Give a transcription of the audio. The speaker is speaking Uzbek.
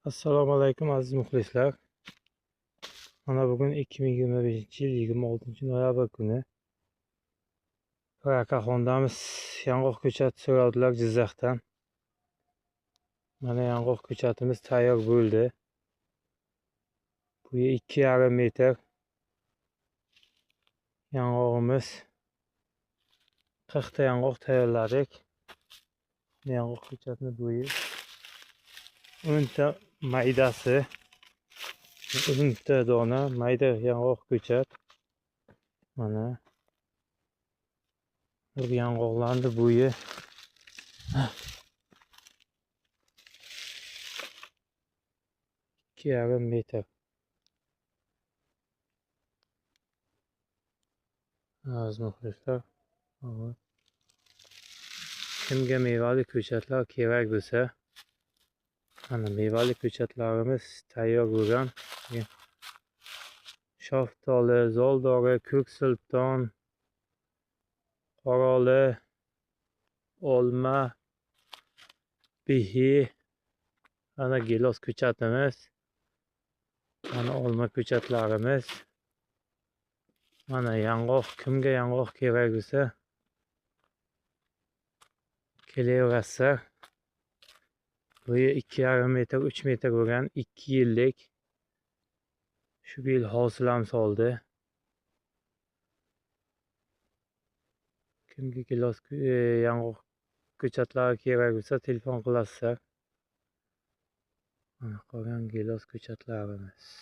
Assalomu alaykum aziz muxlislar. Mana bugun 2025-yil 26-noyabr kuni. Akahondamiz yong'oq ko'chati so'ravdilar Jizzaxdan. Mana yong'oq ko'chatimiz tayyor bo'ldi. Bu 2,5 metr yong'og'imiz. 40 ta yong'oq tayyorladik. Yong'oq ko'chatini bo'yi 10 ta maydasi, 10 ta dona mayda yong'oq ko'chat. Mana bu yong'oqlarning bo'yi 2,5 metr. Aziz muxlislar, kimga mevali ko'chatlar kerak bo'lsa, mana mevali ko'chatlarimiz tayyor bo'lgan. Shaftoli, zoldori, ko'k sulton, qoroli, olma, bihi, mana gilos ko'chatimiz, mana olma ko'chatlarimiz, mana yong'oq, kimga yong'oq kerak bo'lsa kelaverasizlar. Bu 2,5 metr, 3 metr bo'lgan 2 yillik. Shu yil hosil ham soldi. Kimga gilos yong'oq ko'chatlari kerak bo'lsa telefon qilasizlar. Mana qolgan gilos ko'chatlarimiz.